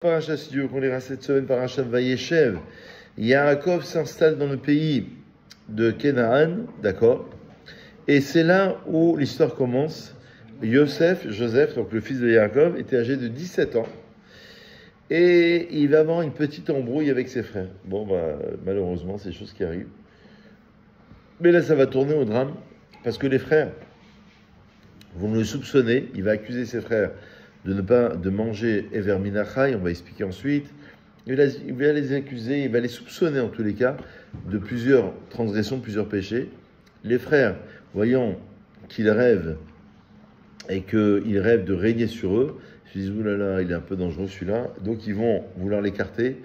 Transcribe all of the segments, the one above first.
Paracha, si Dieu qu'on lira cette semaine, Paracha Vayeshev. Yaakov s'installe dans le pays de Canaan, d'accord? Et c'est là où l'histoire commence. Joseph, donc le fils de Yaakov, était âgé de 17 ans. Et il va avoir une petite embrouille avec ses frères. Bon, malheureusement, c'est des choses qui arrivent. Mais là, ça va tourner au drame, parce que les frères vont le soupçonner. Il va accuser ses frères de manger Ever Minachai, on va expliquer ensuite. Il va les accuser, il va les soupçonner en tous les cas de plusieurs transgressions, de plusieurs péchés. Les frères, voyant qu'il rêve et qu'il rêve de régner sur eux, ils se disent oulala, il est un peu dangereux celui-là, donc ils vont vouloir l'écarter,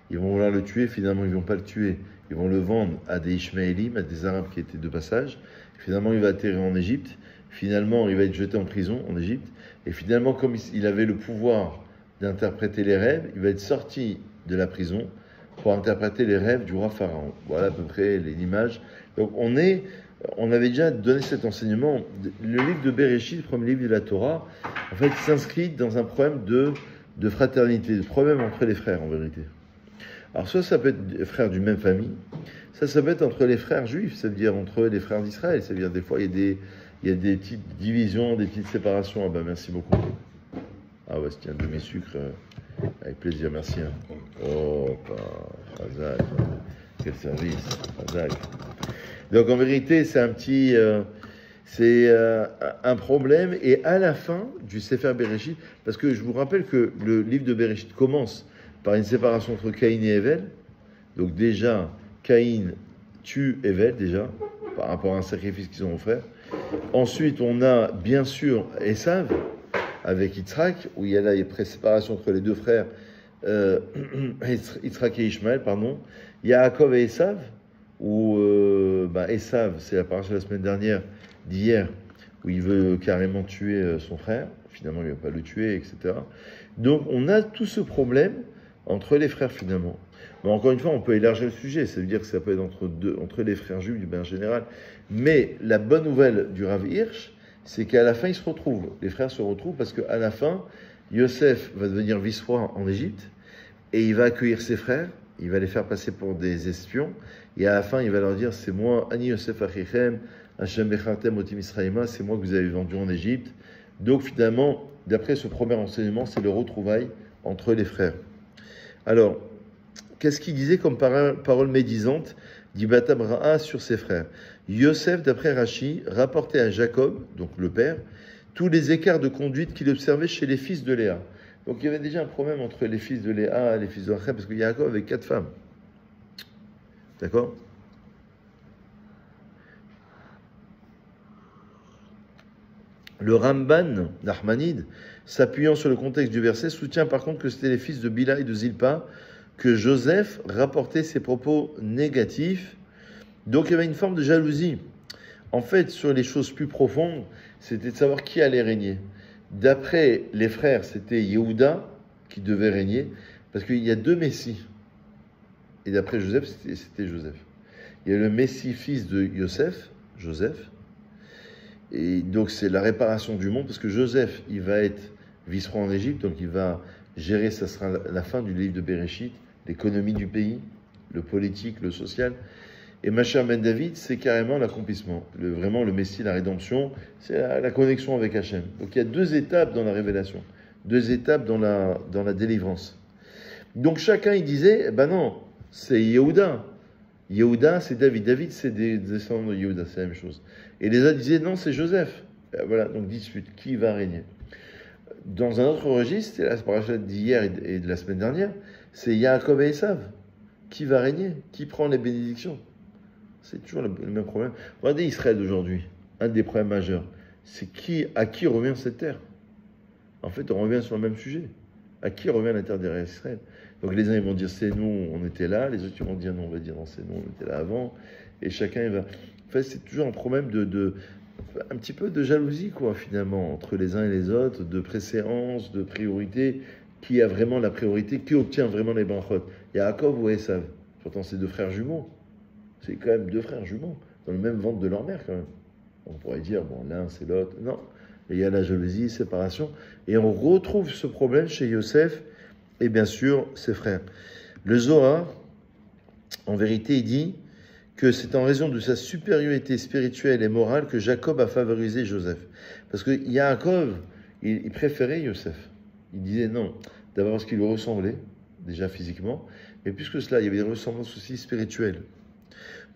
ils vont vouloir le tuer, finalement ils ne vont pas le tuer, ils vont le vendre à des Ishmaélim, à des Arabes qui étaient de passage. Finalement il va atterrir en Égypte, finalement il va être jeté en prison en Égypte, et finalement comme il avait le pouvoir d'interpréter les rêves, il va être sorti de la prison pour interpréter les rêves du roi Pharaon. Voilà à peu près l'image. Donc on avait déjà donné cet enseignement. Le livre de Bereshit, le premier livre de la Torah, en fait, s'inscrit dans un problème de fraternité, de problème entre les frères en vérité. Alors soit ça peut être des frères d'une même famille, ça peut être entre les frères juifs, c'est-à-dire entre les frères d'Israël, c'est-à-dire des fois il y a des petites divisions, des petites séparations. Ah ben merci beaucoup. Ah ouais, c'est un demi-sucre, avec plaisir, merci. Hein. Oh, Razak, quel service, Razak. Donc en vérité, c'est un problème. Et à la fin du Sefer Bereshit, parce que je vous rappelle que le livre de Bereshit commence par une séparation entre Caïn et Hevel. Donc déjà, Caïn tue Hevel, déjà, par rapport à un sacrifice qu'ils ont offert. Ensuite, on a bien sûr Esav, avec Yitzhak, où il y a là une séparation entre les deux frères, Yitzhak et Ishmaël, pardon. Yaakov et Esav, où Esav, c'est la paracha de la semaine dernière, d'hier, où il veut carrément tuer son frère, finalement il ne va pas le tuer, etc. Donc on a tout ce problème entre les frères finalement. Mais encore une fois, on peut élargir le sujet, ça veut dire que ça peut être entre les frères juifs du bien général. Mais la bonne nouvelle du Rav Hirsch, c'est qu'à la fin, ils se retrouvent. Les frères se retrouvent parce qu'à la fin, Yosef va devenir vice-roi en Égypte et il va accueillir ses frères, il va les faire passer pour des espions et à la fin, il va leur dire, c'est moi, Ani Yosef Achichem, Hashem Bechartem Otim Israïma, c'est moi que vous avez vendu en Égypte. Donc finalement, d'après ce premier enseignement, c'est le retrouvaille entre les frères. Alors, qu'est-ce qu'il disait comme parole médisante d'Ibata Bra'a sur ses frères? Yosef, d'après Rashi, rapportait à Jacob, donc le père, tous les écarts de conduite qu'il observait chez les fils de Léa. Donc il y avait déjà un problème entre les fils de Léa et les fils de Rachel, parce que Jacob avait 4 femmes. D'accord? Le Ramban d'Ahmanide, s'appuyant sur le contexte du verset, soutient par contre que c'était les fils de Bila et de Zilpa que Joseph rapportait ses propos négatifs. Donc il y avait une forme de jalousie. En fait, sur les choses plus profondes, c'était de savoir qui allait régner. D'après les frères, c'était Yehuda qui devait régner, parce qu'il y a 2 messies. Et d'après Joseph, c'était Joseph. Il y a le messie fils de Joseph. Et donc c'est la réparation du monde, parce que Joseph, il va être vice-roi en Égypte, donc il va gérer, ça sera la fin du livre de Bereshit, l'économie du pays, le politique, le social. Et Mashiach ben David, c'est carrément l'accomplissement. Vraiment le Messie, la rédemption, c'est la connexion avec Hachem. Donc il y a 2 étapes dans la révélation, 2 étapes dans la délivrance. Donc chacun, il disait, non, c'est Yehuda. Yehuda, c'est David. David, c'est des descendants de Yehuda, c'est la même chose. Et les autres disaient, non, c'est Joseph. Et voilà, donc dispute, qui va régner? Dans un autre registre, c'est la paracha d'hier et de la semaine dernière, c'est Yaakov et Esav. Qui va régner? Qui prend les bénédictions? C'est toujours le même problème. Regardez Israël d'aujourd'hui, un des problèmes majeurs, c'est à qui revient cette terre? En fait, on revient sur le même sujet. À qui revient la terre d'Israël? Donc les uns ils vont dire c'est nous, on était là, les autres ils vont dire non, on va dire non, c'est nous, on était là avant, et chacun il va... En fait, c'est toujours un problème un petit peu de jalousie, quoi, finalement, entre les uns et les autres, de préséance, de priorité. Qui a vraiment la priorité? Qui obtient vraiment les brachot? Yaakov ou Esav? Pourtant, c'est 2 frères jumeaux. C'est quand même 2 frères jumeaux, dans le même ventre de leur mère, quand même. On pourrait dire, bon, l'un, c'est l'autre. Non. Et il y a la jalousie, séparation. Et on retrouve ce problème chez Yosef et bien sûr ses frères. Le Zohar, en vérité, il dit que c'est en raison de sa supériorité spirituelle et morale que Jacob a favorisé Joseph. Parce que Yaakov, il préférait Yosef. Il disait non, d'abord parce qu'il lui ressemblait, déjà physiquement, mais plus que cela, il y avait des ressemblances aussi spirituelles.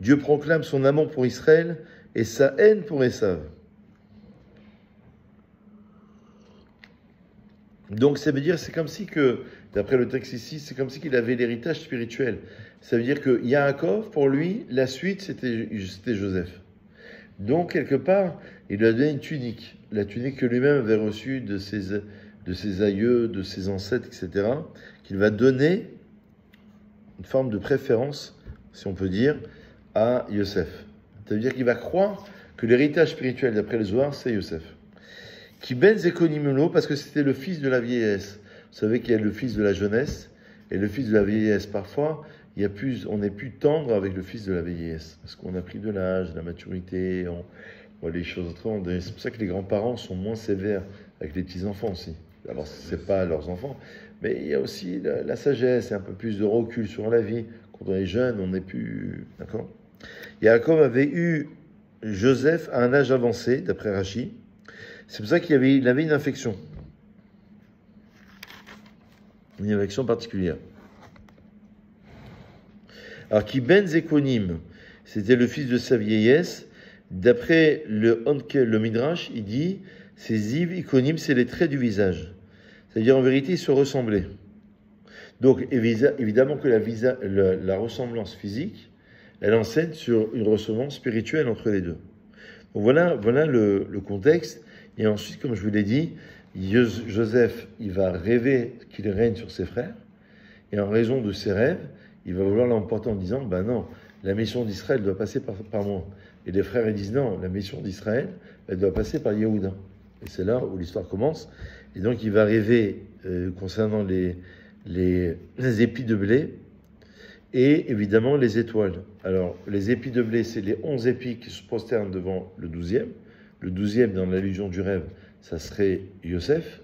Dieu proclame son amour pour Israël et sa haine pour Ésav. Donc ça veut dire, c'est comme si que, d'après le texte ici, c'est comme si qu'il avait l'héritage spirituel. Ça veut dire que Yaakov, pour lui, la suite, c'était Joseph. Donc, quelque part, il lui a donné une tunique. La tunique que lui-même avait reçue de ses aïeux, de ses ancêtres, etc. Qu'il va donner une forme de préférence, si on peut dire, à Yosef. Ça veut dire qu'il va croire que l'héritage spirituel, d'après le Zohar, c'est Yosef. Qui ben Zekonimulo, parce que c'était le fils de la vieillesse. Vous savez qu'il y a le fils de la jeunesse et le fils de la vieillesse. Parfois, on est plus tendre avec le fils de la vieillesse, parce qu'on a pris de l'âge, de la maturité, on voit les choses autrement. C'est pour ça que les grands-parents sont moins sévères avec les petits-enfants aussi. Alors, ce n'est pas leurs enfants, mais il y a aussi la sagesse et un peu plus de recul sur la vie. Quand on est jeune, on n'est plus... D'accord ? Yaakov avait eu Joseph à un âge avancé, d'après Rachi. C'est pour ça qu'il avait une infection. Une infection particulière. Alors, qui ben Zekonim, c'était le fils de sa vieillesse. D'après le Midrash, il dit, ces Ziv, Ikonim, c'est les traits du visage. C'est-à-dire, en vérité, ils se ressemblaient. Donc, évidemment que la ressemblance physique, elle enseigne sur une ressemblance spirituelle entre les deux. Donc, voilà le contexte. Et ensuite, comme je vous l'ai dit, Joseph, il va rêver qu'il règne sur ses frères. Et en raison de ses rêves, il va vouloir l'emporter en disant, ben non, la mission d'Israël doit passer par moi. Et les frères, ils disent, non, la mission d'Israël, elle doit passer par Yehuda. Et c'est là où l'histoire commence. Et donc, il va rêver concernant les épis de blé et évidemment les étoiles. Alors, les épis de blé, c'est les 11 épis qui se prosternent devant le 12e. Le 12e, dans l'allusion du rêve, ça serait Yosef.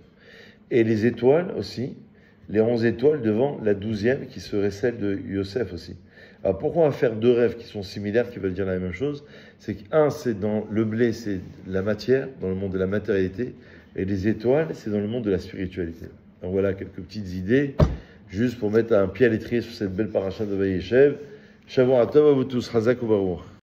Et les étoiles aussi, les 11 étoiles devant la 12e qui serait celle de Yosef aussi. Alors pourquoi on va faire deux rêves qui sont similaires, qui veulent dire la même chose? C'est qu'un, c'est dans le blé, c'est la matière, dans le monde de la matérialité, et les étoiles, c'est dans le monde de la spiritualité. Donc voilà quelques petites idées, juste pour mettre un pied à l'étrier sur cette belle paracha de Vayeshev. Shavua Tov à vous tous, Chazak Ubaruch.